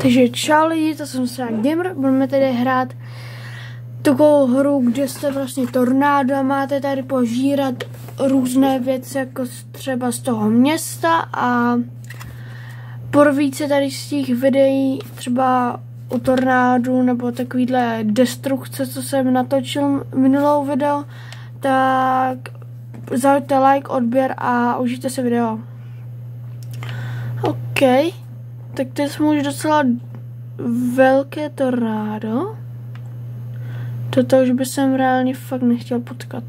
Takže čau lidi, to jsem Srát Gamer, budeme tady hrát takovou hru, kde jste vlastně tornádo a máte tady požírat různé věci, jako třeba z toho města a porvíce tady z těch videí, třeba u tornádu nebo takovýhle destrukce, co jsem natočil minulou video, tak zahoďte like, odběr a užijte si video. OK. Tak teď jsme už docela velké tornádo. Toto už by jsem reálně fakt nechtěl potkat.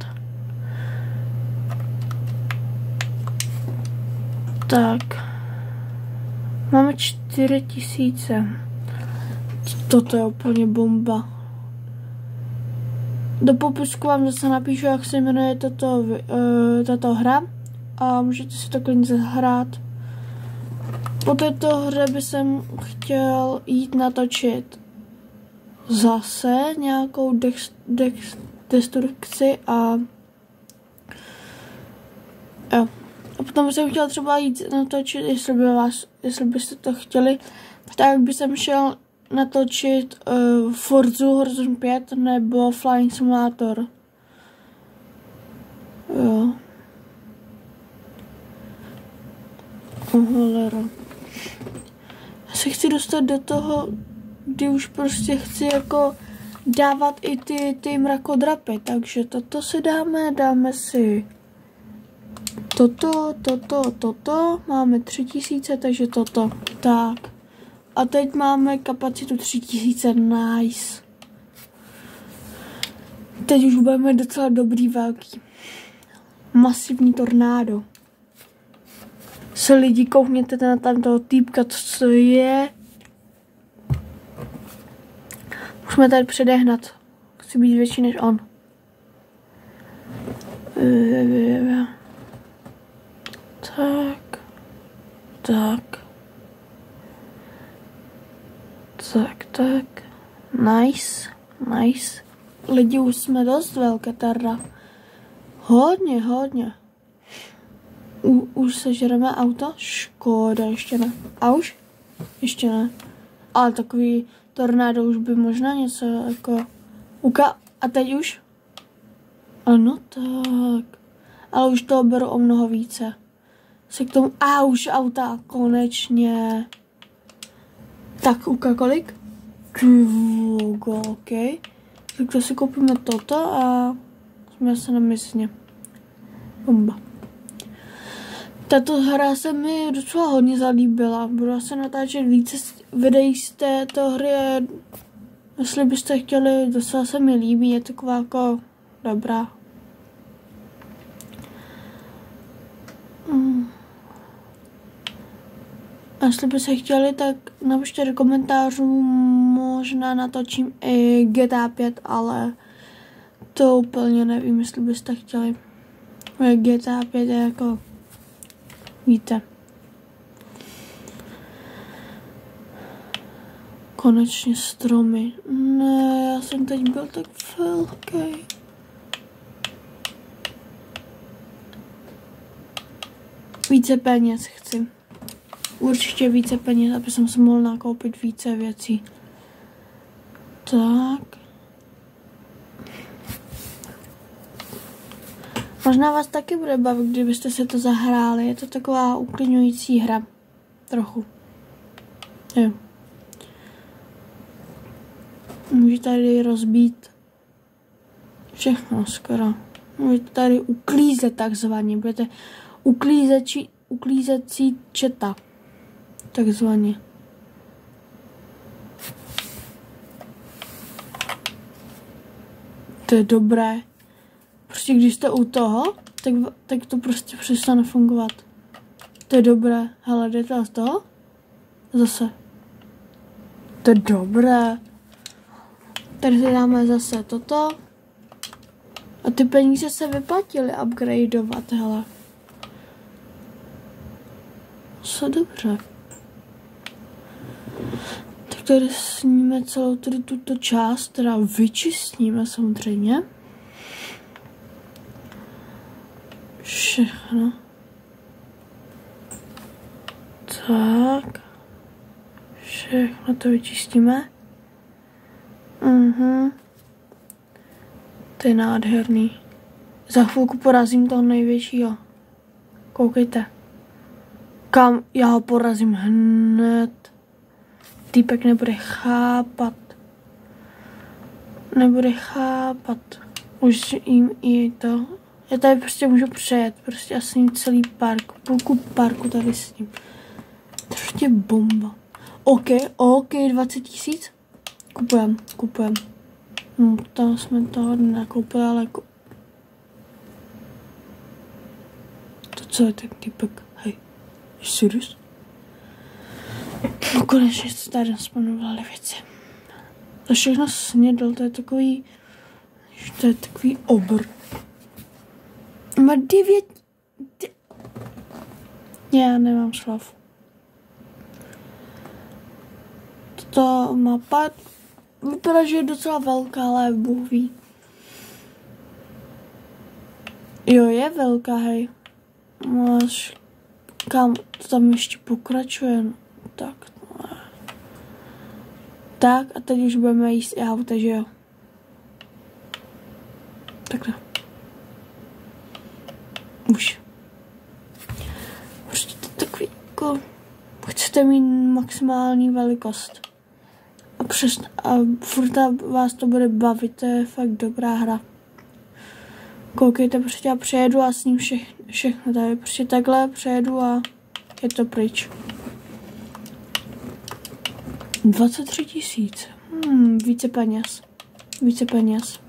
Tak. Máme 4000. Toto je úplně bomba. Do popisku vám zase napíšu, jak se jmenuje tato hra. A můžete si to klidně zahrát. Po této hře by jsem chtěl jít natočit zase nějakou destrukci a jo. A potom bych chtěl třeba jít natočit, jestli byste to chtěli, tak bych šel natočit Forzu Horizon 5 nebo Flying Simulator. Jo. Holera. Já se chci dostat do toho, kdy už prostě chci jako dávat i ty mrakodrapy, takže toto si dáme si toto, máme 3000, takže toto, tak. A teď máme kapacitu 3000, nice. Teď už budeme docela dobrý, velký. Masivní tornádo. Se lidi, koukněte na tamtoho týpka, co je. Musíme tady předehnat. Chci být větší než on. Tak. Nice. Lidi, už jsme dost velké teda. Hodně. Už sežereme auto? Škoda, ještě ne. A už? Ještě ne. Ale takový tornádo už by možná něco jako... A teď už? Ano, tak. Ale už toho beru o mnoho více. Se k tomu... A už auta, konečně. Tak, kolik? OK. Tak to si koupíme toto a jsme se na misně. Bomba. Tato hra se mi docela hodně zalíbila. Budu se natáčet více videí z této hry. Jestli byste chtěli, docela se mi líbí, je taková jako dobrá. A jestli byste chtěli, tak napište do komentářů, možná natočím i GTA 5, ale to úplně nevím, jestli byste chtěli. GTA 5 je jako... Víte. Konečně stromy. Ne, já jsem teď byl tak velký. Více peněz chci. Určitě více peněz, aby jsem si mohl nakoupit více věcí. Tak. Možná vás taky bude bavit, kdybyste se to zahráli. Je to taková uklidňující hra. Trochu. Jo. Můžete tady rozbít všechno skoro. Můžete tady uklízet takzvaně. Budete uklízecí četa. Takzvaně. To je dobré. Prostě když jste u toho, tak to prostě přestane fungovat. To je dobré. Hele, jdete z toho? Zase. To je dobré. Tady si dáme zase toto. A ty peníze se vyplatily upgradeovat, hele. Co dobře. Tak tady sníme celou tuto část, teda vyčistíme samozřejmě. Všechno. Tak. Všechno to vyčistíme. To je nádherný. Za chvilku porazím toho největšího. Koukejte. Kam já ho porazím hned. Týpek nebude chápat. Nebude chápat. Už jim i to. Já tady prostě můžu přejet. Prostě asi celý park. Půlku parku tady s ním. To je prostě bomba. OK, 20 000. Kupujem. No, tam jsme toho nakoupili, ale jako... To co je ten týpek? Hej, serious? No konečně se tady nasponovaly věci. To všechno snědl, to je takový obr. Má 9... Já nemám slav. Toto mapa vypadá, že je docela velká, ale Bůh ví. Jo, je velká, hej. Máš... Kam to tam ještě pokračuje? Tak a teď už budeme jíst i auta, že jo? Takhle. Už. Prostě to takový jako... Chcete mít maximální velikost. A furt vás to bude bavit, to je fakt dobrá hra. Koukejte, prostě já přejedu a s ním všechno tady. Prostě takhle přejedu a je to pryč. 23 000. Více peněz.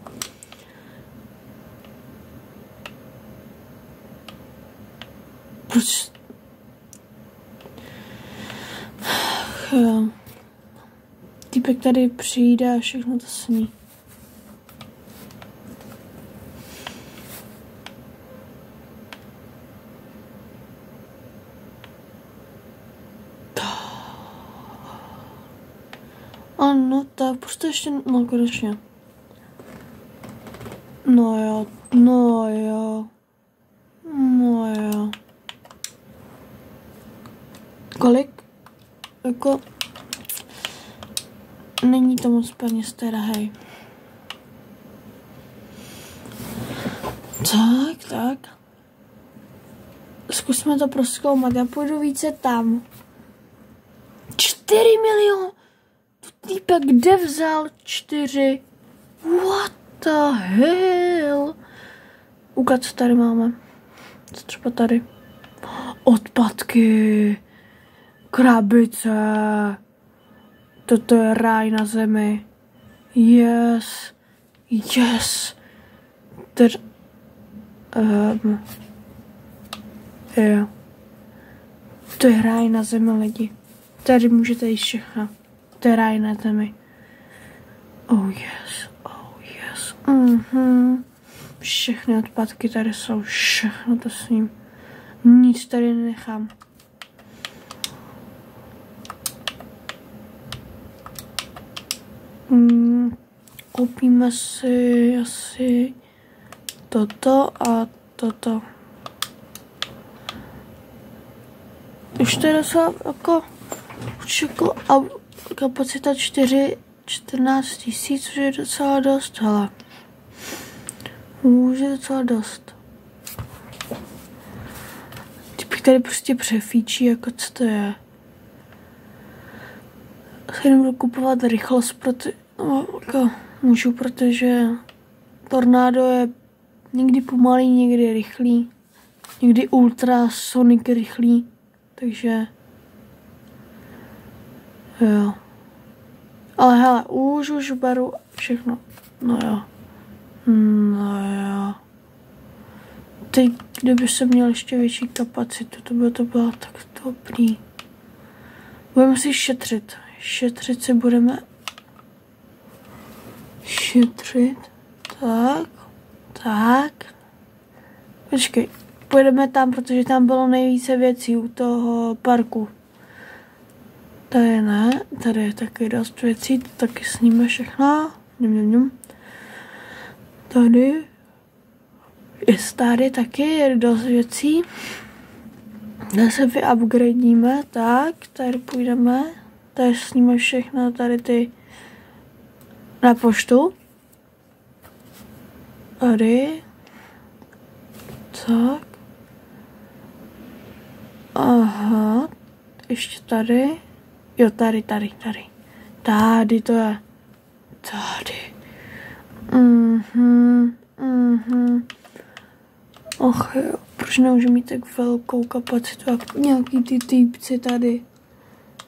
Proč? Týpek tady přijde a všechno to sní. Ano, tak prostě ještě, no konečně. No jo. Kolik? Jako... Není to moc peněz teda, hej. Tak. Zkusme to prozkoumat, já půjdu více tam. 4 miliony! Týpek, kde vzal 4? What the hell? Ukaď, co tady máme. Co třeba tady? Odpadky. Krabice. Toto je ráj na zemi. Yes. Jo. To je ráj na zemi, lidi. Tady můžete jíst všechno. To je ráj na zemi. Oh yes. Všechny odpadky tady jsou, všechno to s ním. Nic tady nenechám. Koupíme si asi toto a toto. Už to je docela jako a kapacita 14 000, což je docela dost, hele. Už je docela dost. Typek tady prostě přefíčí, jako co to je. Asi nebudu kupovat rychlost, protože tornádo je někdy pomalý, někdy rychlý, někdy ultrasonic rychlý, takže jo. Ale hele, už beru všechno. No jo. Teď, kdyby jsem měl ještě větší kapacitu, to bylo tak dobrý. Budeme si šetřit. Šetřit si budeme. Šetřit. Tak. Počkej, pojedeme tam, protože tam bylo nejvíce věcí u toho parku. Tady ne, tady je taky dost věcí, to taky sníme všechno. Tady je dost věcí. Zase vyupgradíme, tak, tady půjdeme, tady sníme všechno tady ty na poštu. Tady. Tak. Aha. Ještě tady. Jo, tady. Tady to je. Tady. Och jo, proč nemůžu mít tak velkou kapacitu jak nějaký ty týpci tady.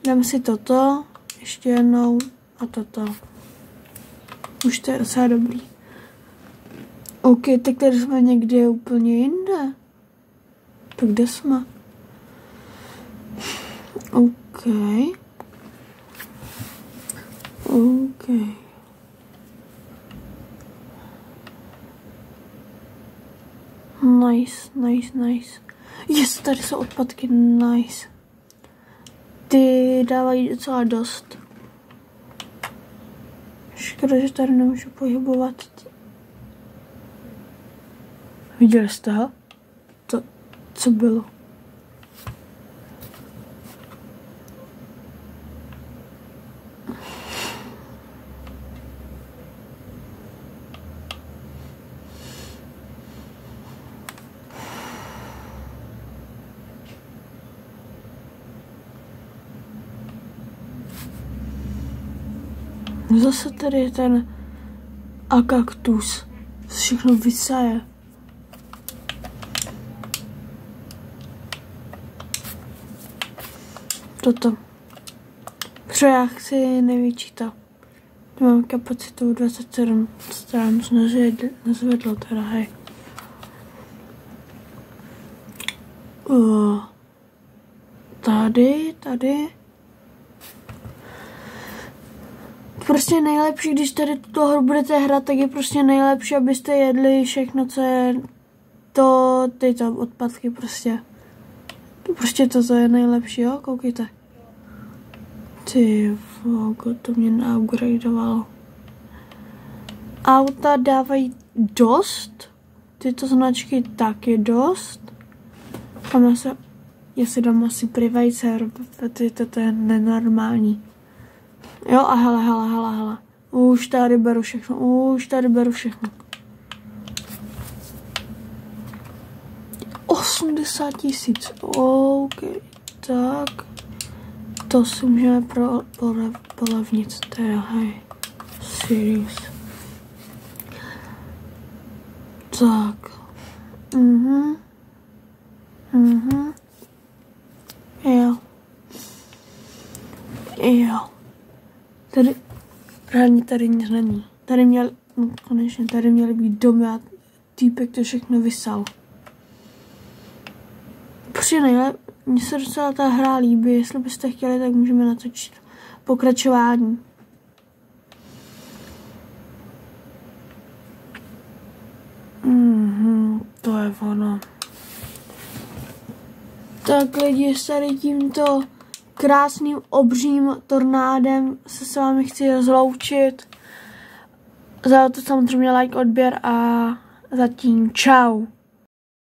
Dám si toto, ještě jednou a toto. Už to je docela dobrý. OK, tak tady jsme někde úplně jinde. Tak kde jsme? OK. Nice. Yes, tady jsou odpadky, nice. Ty dávají docela dost. Škoda, že tady nemůžu pohybovat. Viděli jste ho? To, co bylo? Zase tady ten akaktus všechno vysaje. Toto. Protože já chci největší to. Mám kapacitu 27, starám se nezvedlo teda, hej. Tady. Prostě nejlepší, když tady tuto hru budete hrát, tak je prostě nejlepší, abyste jedli všechno, co je tyto odpadky prostě. Prostě toto je nejlepší, jo, koukejte. Ty vogo, to mě naupgradeovalo. Auta dávají dost, tyto značky taky dost. Já si dám asi private server, protože toto je nenormální. Jo a hele. Už tady beru všechno. 80 000, OK, tak. To si můžeme polevnit, teda, hej. Serious. Tak. Jo. Tady, právě tady nic není. Tady měly být domy a týpek to všechno vysal. Prostě nejlepší. Mně se docela ta hra líbí, jestli byste chtěli, tak můžeme natočit pokračování. To je ono. Tak lidi, s tady tímto krásným obřím tornádem se s vámi chci rozloučit. Za to samozřejmě like, odběr a zatím čau.